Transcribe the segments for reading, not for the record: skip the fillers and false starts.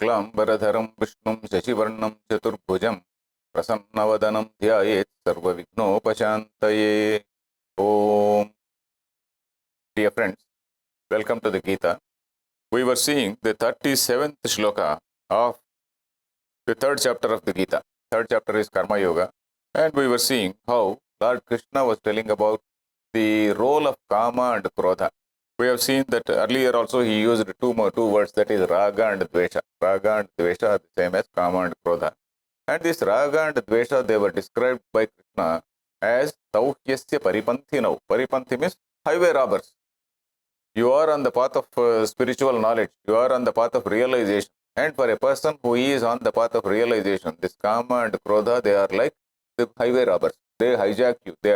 शुक्लाम्बरधरं विष्णुं शशिवर्णं चतुर्भुजं प्रसन्नवदनं ध्यायेत् सर्वविघ्नोपशान्तये. Om. Dear friends, welcome to the Geeta. We were seeing the 37th shloka of the third chapter of the Gita. Third chapter is Karma Yoga. And we were seeing how Lord Krishna was telling about the role of Kama and Krodha. We have seen that earlier also he used two words, that is Raga and Dvesha. Raga and Dvesha are the same as Kama and Krodha. And this Raga and Dvesha, they were described by Krishna as Tauhyasya Paripanthinau. Paripanthi means highway robbers. You are on the path of spiritual knowledge. You are on the path of realization. And for a person who is on the path of realization, this Kama and Krodha, they are like the highway robbers. They hijack you. They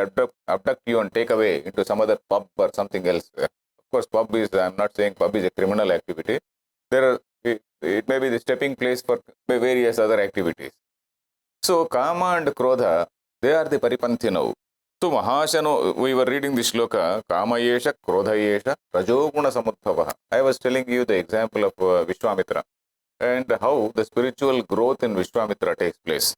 abduct you and take away into some other pub or something else. Of course, pub is, I'm not saying pub is a criminal activity. It may be the stepping place for various other activities. So, Kama and Krodha, they are the Paripanthinau. So, Mahashano, we were reading this shloka, Kama Yesha, Krodha Yesha, Rajoguna Samudbhavaha. I was telling you the example of Vishwamitra and how the spiritual growth in Vishwamitra takes place.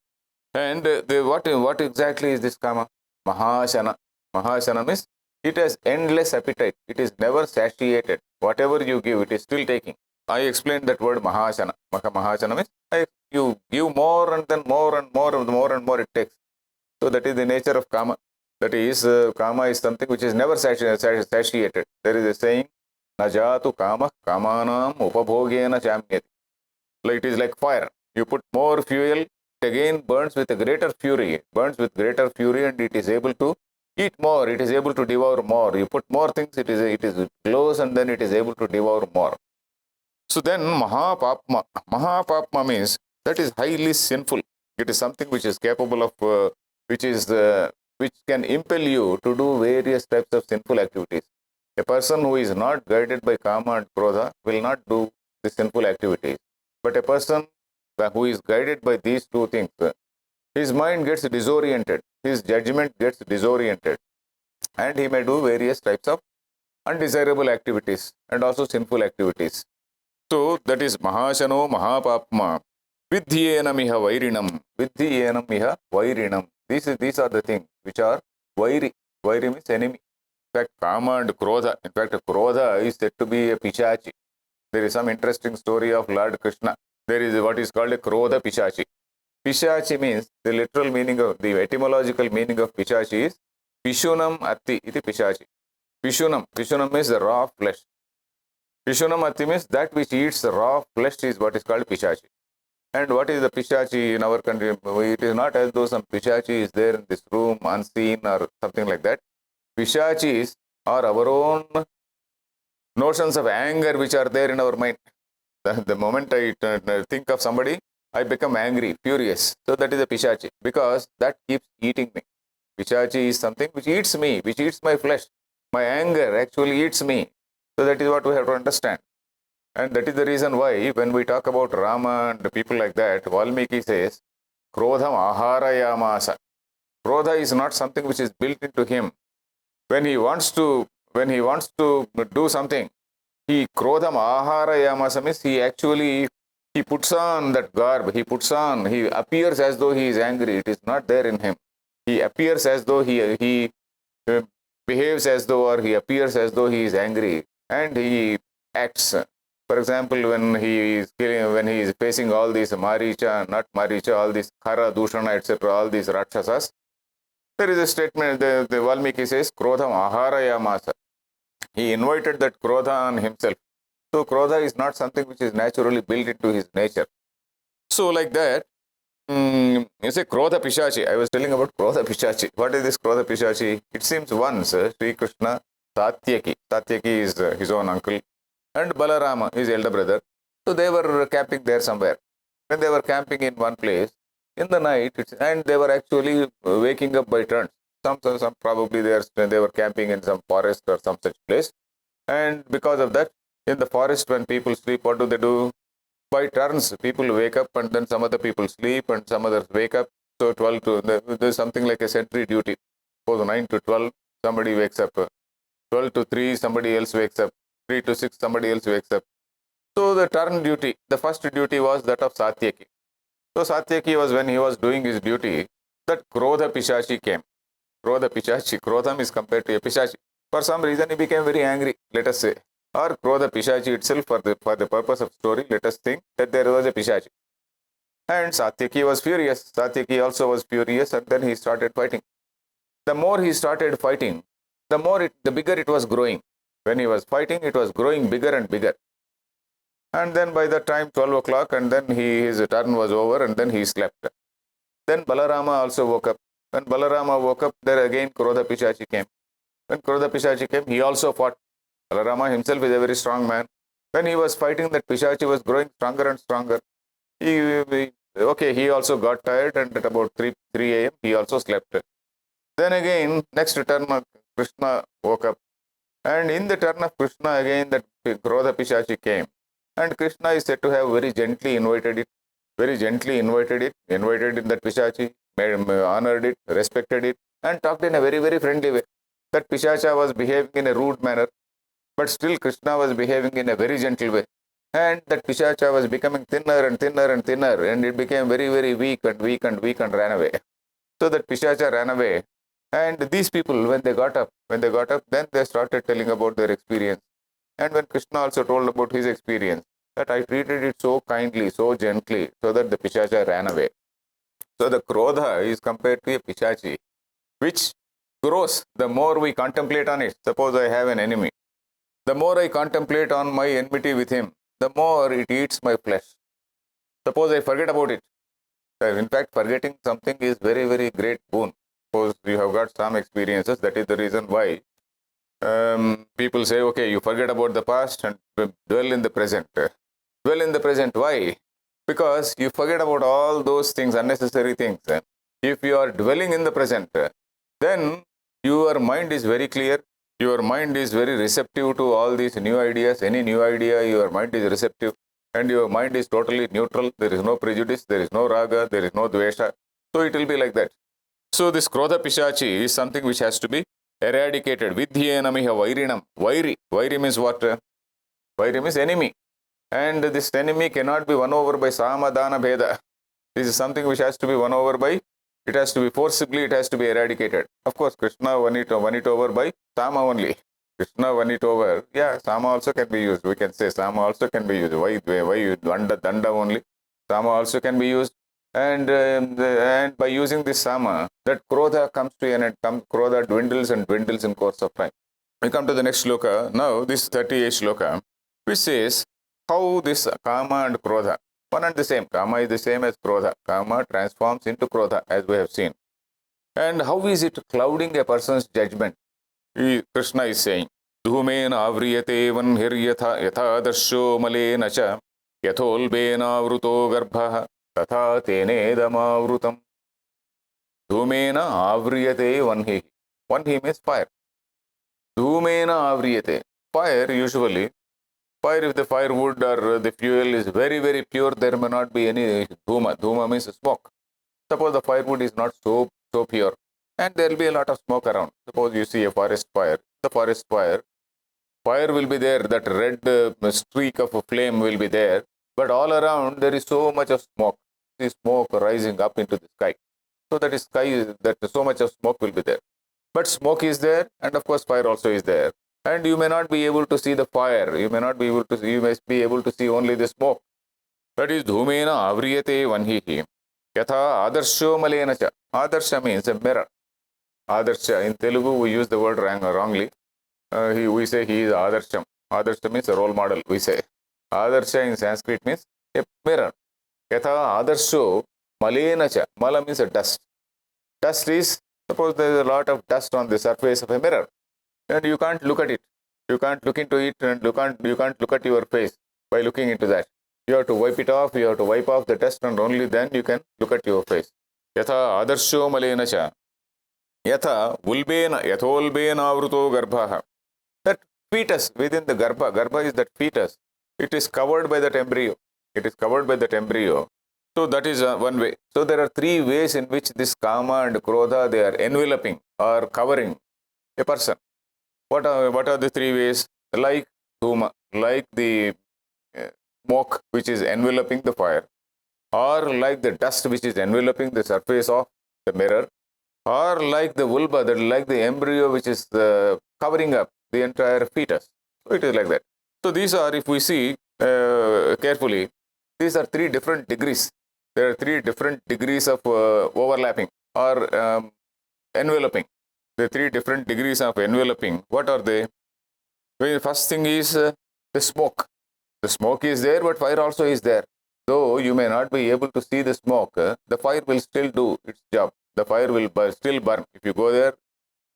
And what exactly is this Kama? Mahashana. Mahashana means it has endless appetite. It is never satiated. Whatever you give, it is still taking. I explained that word Mahashana. Mahashana means you give more and then more and more and more and more it takes. So that is the nature of Kama. That is, Kama is something which is never satiated. There is a saying, Najatu Kama Kamanam Upabhogena Chamyati. Like it is like fire. You put more fuel, it again burns with a greater fury. It burns with greater fury and it is able to eat more. It is able to devour more. You put more things, it glows and then it is able to devour more. So then Mahapapma. Mahapapma means that is highly sinful. It is something which is capable of, which can impel you to do various types of sinful activities. A person who is not guided by Kama and Krodha will not do the sinful activities. But a person who is guided by these two things, his mind gets disoriented, his judgment gets disoriented, and he may do various types of undesirable activities and also sinful activities. So that is Mahashano Mahapapma. Vidhyenam iha vairinam. Vidhyenam iha vairinam. These are the things which are vairi. Vairi means enemy. In fact, Kama and Krodha. In fact, Krodha is said to be a Pichachi. There is some interesting story of Lord Krishna. There is what is called a Krodha Pichachi. Pichachi means, the literal meaning of, the etymological meaning of Pichachi is Pishunam Atti iti Pichachi. Pishunam means the raw flesh. Pishunam Atti means that which eats raw flesh is what is called Pichachi. And what is the Pichachi in our country? It is not as though some Pichachi is there in this room unseen or something like that. Pichachis are our own notions of anger which are there in our mind. The moment I think of somebody, I become angry, furious. So that is a Pichachi, because that keeps eating me. Pichachi is something which eats me, which eats my flesh. My anger actually eats me. So that is what we have to understand. And that is the reason why when we talk about Rama and people like that, Valmiki says, Krodham aharayamasa. Krodha is not something which is built into him. When he wants to do something, he Krodham aharayamasa means he puts on that garb, he appears as though he is angry. It is not there in him. He appears as though he behaves as though, or he appears as though he is angry, and he acts. For example, when he is facing all these Maricha, not Maricha, all these Khara, Dushana, etc., all these Rakshasas, there is a statement, the Valmiki says, Krodham aharayamasa. He invited that Krodha on himself. So Krodha is not something which is naturally built into his nature. So like that, you say Krodha Pishachi. I was telling about Krodha Pishachi. What is this Krodha Pishachi? It seems once Sri Krishna, Satyaki is his own uncle, and Balarama, his elder brother. So they were camping there somewhere. When they were camping in one place, in the night, and they were actually waking up by turns. Some probably they were camping in some forest or some such place. And because of that, in the forest when people sleep, what do? By turns, people wake up and then some other people sleep and some others wake up. So there's something like a sentry duty. For 9 to 12, somebody wakes up. 12 to 3, somebody else wakes up. 3 to 6, somebody else wakes up. So the turn duty, the first duty was that of Satyaki. So Satyaki was, when he was doing his duty, that Krodha Pishachi came. Krodha Pishachi, Krodham is compared to a Pishachi. For some reason he became very angry, let us say. Or Krodha Pishachi itself, for the purpose of story, let us think that there was a Pishachi. And Satyaki was furious. Satyaki also was furious, and then he started fighting. The more he started fighting, the bigger it was growing. When he was fighting, it was growing bigger and bigger. And then by the time 12 o'clock, and then his turn was over, and then he slept. Then Balarama also woke up. When Balarama woke up, there again Krodha Pishachi came. When Krodha Pishachi came, he also fought. Balarama himself is a very strong man. When he was fighting, that Pishachi was growing stronger and stronger. He also got tired, and at about 3 a.m. he also slept. Then again, next turn, Krishna woke up. And in the turn of Krishna, again that Krodha Pishachi came. And Krishna is said to have very gently invited it, invited in that Pishachi, honored it, respected it, and talked in a very, very friendly way. That Pishacha was behaving in a rude manner, but still Krishna was behaving in a very gentle way. And that Pishacha was becoming thinner and thinner and thinner, and it became very, very weak and ran away. So that Pishacha ran away. And these people, when they got up, then they started telling about their experience. And when Krishna also told about his experience, that I treated it so kindly, so gently, so that the Pishacha ran away. So the Krodha is compared to a Pishachi, which grows the more we contemplate on it. Suppose I have an enemy. The more I contemplate on my enmity with him, the more it eats my flesh. Suppose I forget about it. In fact, forgetting something is very, very great boon. Suppose you have got some experiences, that is the reason why people say, okay, you forget about the past and dwell in the present. Dwell in the present. Why? Because you forget about all those things, unnecessary things. If you are dwelling in the present, then your mind is very clear. Your mind is very receptive to all these new ideas. Any new idea, your mind is receptive. And your mind is totally neutral. There is no prejudice. There is no raga. There is no dvesha. So it will be like that. So this Krodha Pishachi is something which has to be eradicated. Vidhyenamiha vairinam. Vairi means what? Vairi means enemy. And this enemy cannot be won over by samadana bheda. This is something which has to be won over by, it has to be forcibly, it has to be eradicated. Of course, Krishna won it over by Sama only. Krishna won it over. Yeah, Sama also can be used. We can say Sama also can be used. Why Danda only? Sama also can be used. And by using this Sama, that Krodha comes to an end. Krodha dwindles and dwindles in course of time. We come to the next shloka. Now, this 38th shloka, which says how this Kama and Krodha, one and the same. Kama is the same as Krodha. Kama transforms into Krodha, as we have seen. And how is it clouding a person's judgment? Krishna is saying, Dhumena avriyate vanhiryatha yatha darsho malena cha yatholbena vruto garbha tatha tenedama vrutam. Dhumena avriyate vanhi. Vanhi means fire. Dhumena avriyate. Fire usually, if the firewood or the fuel is very, very pure, there may not be any dhuma. Dhuma means smoke. Suppose the firewood is not so pure, and there will be a lot of smoke around. Suppose you see a forest fire. The forest fire will be there. That red streak of a flame will be there. But all around there is so much of smoke. The smoke rising up into the sky. So that is so much of smoke will be there. But smoke is there, and of course fire also is there. And you may not be able to see the fire. You must be able to see only the smoke. That is dhumena avriyate vanhihi. Yatha adarsho malena cha. Adarsha means a mirror. Adarsha, in Telugu we use the word wrongly. We say he is adarsham. Adarsha means a role model, we say. Adarsha in Sanskrit means a mirror. Yatha adarsho malena cha. Mala means a dust. Dust is, suppose there is a lot of dust on the surface of a mirror. And you can't look at it. You can't look into it, and you can't look at your face by looking into that. You have to wipe it off. You have to wipe off the dust, and only then you can look at your face. Yatha adarsho malena cha. Yatha ulbena, yatholbena avruto garbha. That fetus within the garbha. Garbha is that fetus. It is covered by that embryo. So that is one way. So there are three ways in which this Kama and Krodha, they are enveloping or covering a person. What are the three ways? Like Dhuma, like the smoke which is enveloping the fire, or like the dust which is enveloping the surface of the mirror, or like the vulva, that like the embryo which is covering up the entire fetus. So it is like that. So these are, if we see carefully, these are three different degrees. There are three different degrees of overlapping or enveloping. The three different degrees of enveloping. What are they? The first thing is the smoke. The smoke is there, but fire also is there. Though you may not be able to see the smoke, the fire will still do its job. The fire will still burn. If you go there,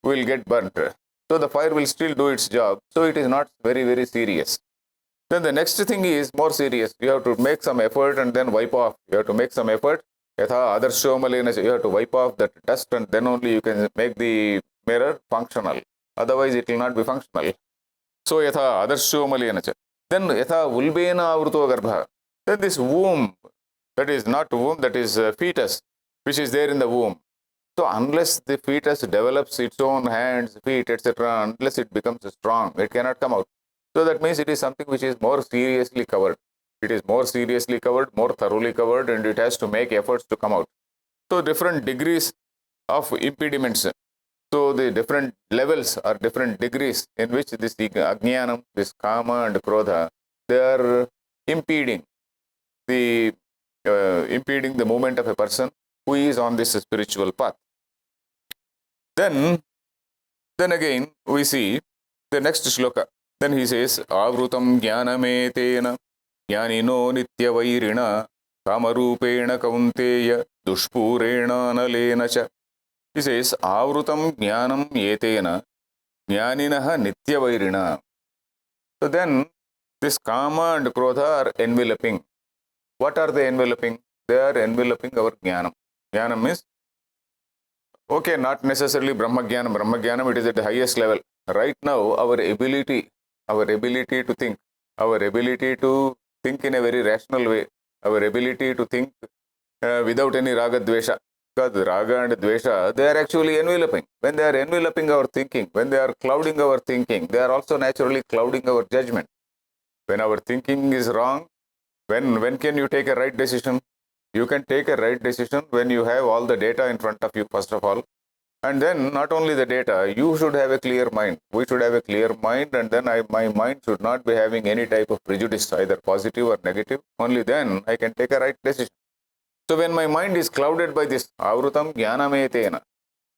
you will get burnt. So the fire will still do its job. So it is not very, very serious. Then the next thing is more serious. You have to make some effort and then wipe off. You have to make some effort. Yatha adarshomalena, you have to wipe off that dust and then only you can make the mirror functional. Otherwise, it will not be functional. So yatha adarshomalena. Then yatha vulbena avruto garbha. Then this womb, that is not womb, that is fetus, which is there in the womb. So unless the fetus develops its own hands, feet, etc., unless it becomes strong, it cannot come out. So that means it is something which is more seriously covered. It is more seriously covered, more thoroughly covered, and it has to make efforts to come out. So different degrees of impediments. So the different levels are different degrees in which this ajnanam, this kama and krodha, they are impeding the movement of a person who is on this spiritual path. Then again we see the next shloka. Then he says, Avrutam jnanametena jnanino nityavairina kamarupena kaunteya dushpurena analena cha. He says, Avrutam jnanam etena jnaninaha nityavairina. So then this kama and krodha are enveloping. What are they enveloping? They are enveloping our jnanam. Jnanam is, okay, not necessarily Brahma Jnanam. Brahma Jnanam, it is at the highest level. Right now, our ability to think, our ability to think in a very rational way, our ability to think without any raga dvesha. Because raga and dvesha, they are actually enveloping. When they are enveloping our thinking, when they are clouding our thinking, they are also naturally clouding our judgment. When our thinking is wrong, when can you take a right decision? You can take a right decision when you have all the data in front of you, first of all. And then not only the data, you should have a clear mind. We should have a clear mind, and then my mind should not be having any type of prejudice, either positive or negative. Only then I can take a right decision. So when my mind is clouded by this, avrutam jnanametena,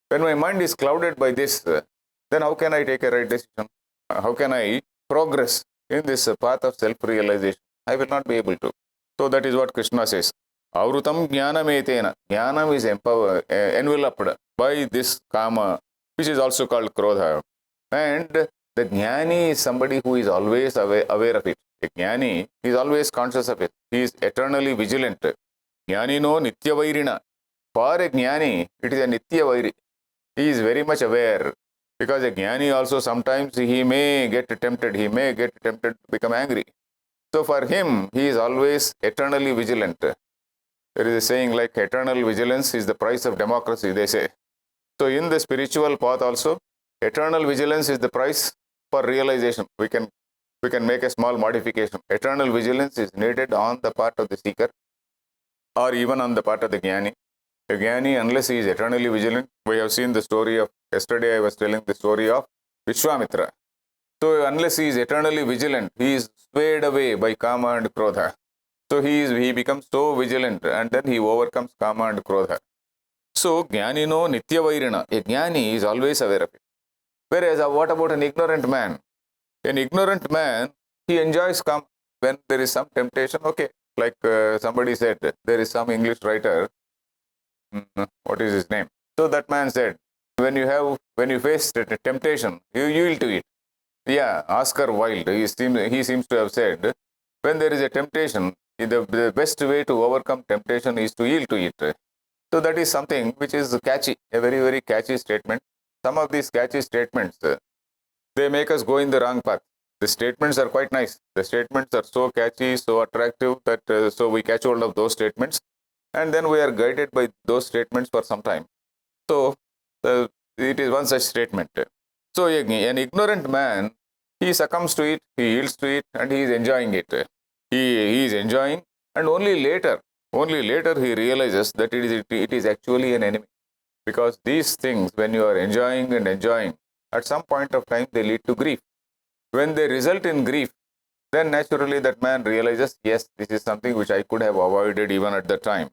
when my mind is clouded by this, then how can I take a right decision? How can I progress in this path of self-realization? I will not be able to. So that is what Krishna says. Avrutam jnanametena. Jnanam is enveloped by this kama, which is also called krodha. And the jnani is somebody who is always aware of it. A jnani is always conscious of it. He is eternally vigilant. Jnanino nityavairina. For a jnani, it is a nityavairi. He is very much aware. Because a jnani also sometimes he may get tempted. He may get tempted to become angry. So for him, he is always eternally vigilant. There is a saying like eternal vigilance is the price of democracy, they say. So in the spiritual path also, eternal vigilance is the price for realization. We can make a small modification. Eternal vigilance is needed on the part of the seeker or even on the part of the jnani. The jnani, unless he is eternally vigilant, we have seen the story of, yesterday I was telling the story of Vishwamitra. So unless he is eternally vigilant, he is swayed away by kama and krodha. So he becomes so vigilant and then he overcomes kama and krodha. So jnanino nityavairina. A jnani is always aware of it. Whereas what about an ignorant man? An ignorant man, he enjoys kama. When there is some temptation, okay, like somebody said, there is some English writer, what is his name? So that man said, when you face temptation, you yield to it. Yeah, Oscar Wilde, he seems to have said, when there is a temptation, the best way to overcome temptation is to yield to it. So that is something which is catchy, a very, very catchy statement. Some of these catchy statements, they make us go in the wrong path. The statements are quite nice. The statements are so catchy, so attractive that so we catch hold of those statements. And then we are guided by those statements for some time. So it is one such statement. So an ignorant man, he succumbs to it, he yields to it, and he is enjoying it. he is enjoying, and only later he realizes that it is actually an enemy. Because these things, when you are enjoying, at some point of time they lead to grief. When they result in grief, then naturally that man realizes, yes, this is something which I could have avoided even at the time.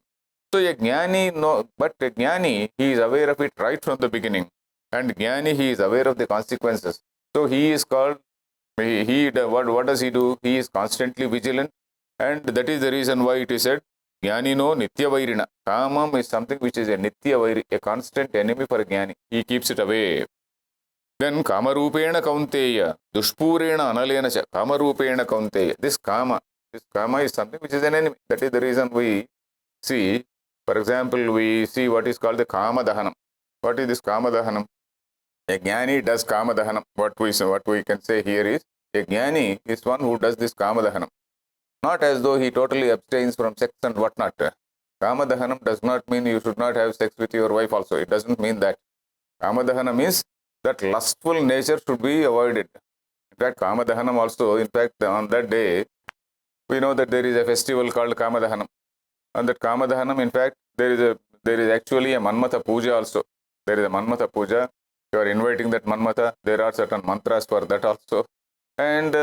So a jnani, no, but a jnani, he is aware of it right from the beginning. And jnani, he is aware of the consequences. So he is called, what does he do? He is constantly vigilant. And that is the reason why it is said, jnani no nitya vairina. Kamam is something which is a nitya vairi, a constant enemy for a jnani. He keeps it away. Then kamarupena kaunteya, dushpurena analena cha, kamarupena kaunteya. This kama is something which is an enemy. That is the reason we see, for example, we see what is called the kama dahanam. What is this kama dahanam? A jnani does kama dahanam. What we can say here is, a jnani is one who does this kama dahanam. Not as though he totally abstains from sex and whatnot. Kama dahanam does not mean you should not have sex with your wife also. It doesn't mean that. Kama dahanam is that lustful nature should be avoided. In fact, Kama Dahanam also, in fact, on that day, we know that there is a festival called Kama Dahanam. On that Kama Dahanam, in fact, there is actually a Manmatha Puja also. There is a Manmatha Puja. You are inviting that Manmatha. There are certain mantras for that also. And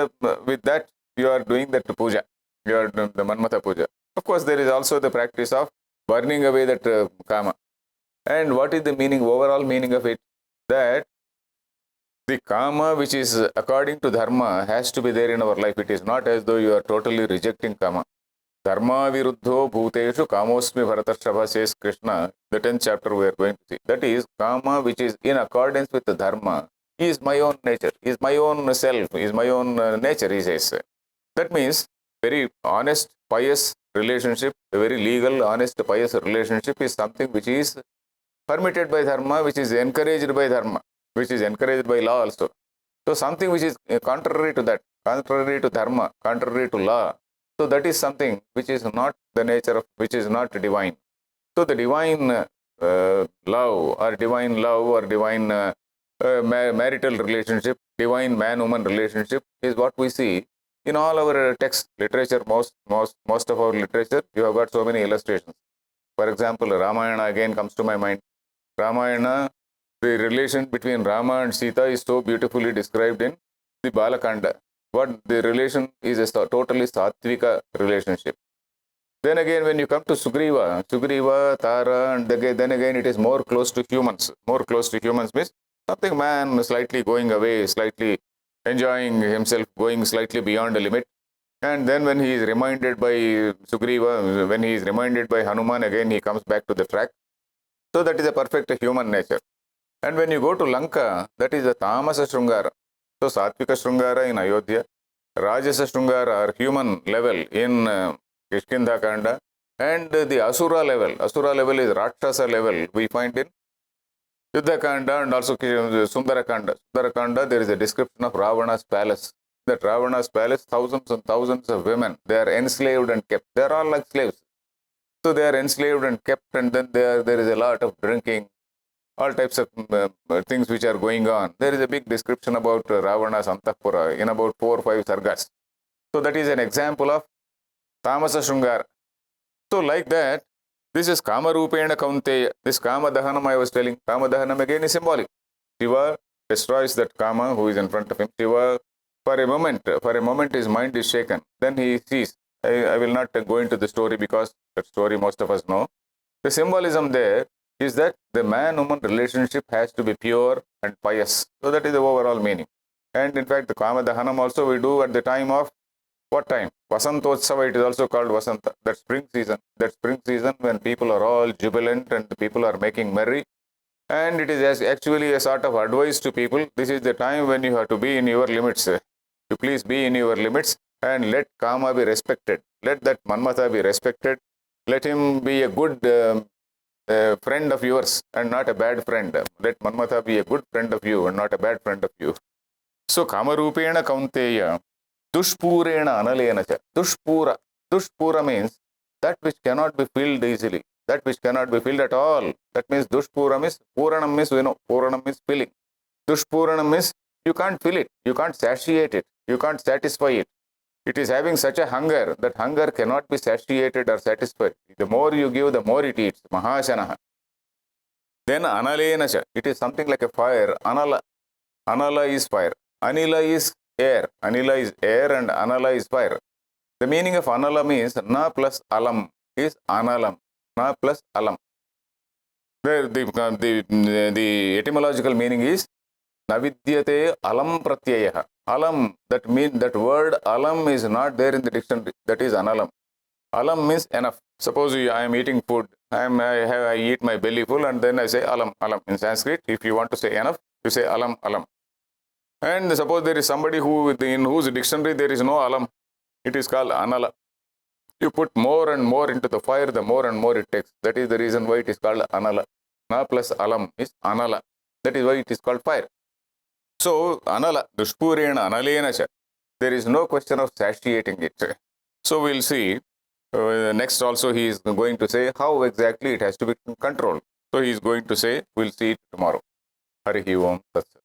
with that, you are doing that puja. You are doing the Manmatha Puja. Of course, there is also the practice of burning away that Kama. And what is the meaning, overall meaning of it? That the kama which is according to dharma has to be there in our life. It is not as though you are totally rejecting kama. Dharma viruddho bhuteshu kamosmi bharatashrabha, says Krishna, the 10th chapter we are going to see. That is, kama which is in accordance with the dharma is my own nature, is my own self, is my own nature, he says. That means very honest, pious relationship, a very legal, honest, pious relationship is something which is permitted by dharma, which is encouraged by dharma, which is encouraged by law also. So something which is contrary to that, contrary to dharma, contrary to law, so that is something which is not the nature of, which is not divine. So the divine love or divine marital relationship, divine man-woman relationship is what we see in all our text literature. Most of our literature, you have got so many illustrations. For example, Ramayana again comes to my mind. Ramayana, the relation between Rama and Sita is so beautifully described in the Balakanda. What the relation is a totally sattvika relationship. Then again, when you come to Sugriva, Tara, and then again it is more close to humans. More close to humans means something man slightly going away, slightly enjoying himself, going slightly beyond the limit. And then when he is reminded by Sugriva, when he is reminded by Hanuman, again he comes back to the track. So that is a perfect human nature. And when you go to Lanka, that is the Tamasa Shrungara. So Sattvika Shrungara in Ayodhya, Rajasa Shrungara or human level in Kishkindha Kanda, and the Asura level is Rakshasa level, we find in Yuddha Kanda and also Sundara Kanda. Sundara Kanda, there is a description of Ravana's palace. That Ravana's palace, thousands and thousands of women, they are enslaved and kept. They are all like slaves. So they are enslaved and kept, and then there is a lot of drinking, all types of things which are going on. There is a big description about Ravana's Antapura in about 4 or 5 sargas. So that is an example of Tamasa Shrungara. So like that, this is Kama Rupena Kaunteya. This Kama Dahanam I was telling, Kama Dahanam again is symbolic. Shiva destroys that Kama who is in front of him. Shiva, for a moment his mind is shaken. Then he sees. I will not go into the story because that story most of us know. The symbolism there is that the man-woman relationship has to be pure and pious. So that is the overall meaning. And in fact, the Kama Dahanam also we do at the time of what time? Vasantotsava, it is also called Vasanta. That spring season when people are all jubilant and the people are making merry. And it is actually a sort of advice to people. This is the time when you have to be in your limits. You please be in your limits and let Kama be respected. Let that Manmatha be respected. Let him be a good friend of yours and not a bad friend. Let Manmatha be a good friend of you and not a bad friend of you. So Kamarupena Kaunteya, Dushpurena Analena cha. Dushpura means that which cannot be filled easily. That which cannot be filled at all. That means Dushpura means, Puranam means, Puranam means filling. Dushpuranam means you can't fill it. You can't satiate it. You can't satisfy it. It is having such a hunger that hunger cannot be satiated or satisfied. The more you give, the more it eats. Mahashanaha. Then analenacha. It is something like a fire. Anala. Anala is fire. Anila is air. Anila is air and anala is fire. The meaning of anala means na plus alam is analam. Na plus alam. The etymological meaning is navidyate alam pratyaya. Alam, that word alam is not there in the dictionary. That is analam. Alam means enough. Suppose I am eating food. I eat my belly full and then I say alam, alam. In Sanskrit, if you want to say enough, you say alam, alam. And suppose there is somebody in whose dictionary there is no alam. It is called anala. You put more and more into the fire, the more and more it takes. That is the reason why it is called anala. Na plus alam is anala. That is why it is called fire. So, anala, dushpurena analena cha. There is no question of satiating it. So, we'll see. Next also he is going to say how exactly it has to be controlled. So, he is going to say, we'll see it tomorrow. Harihi Om Tat Sat.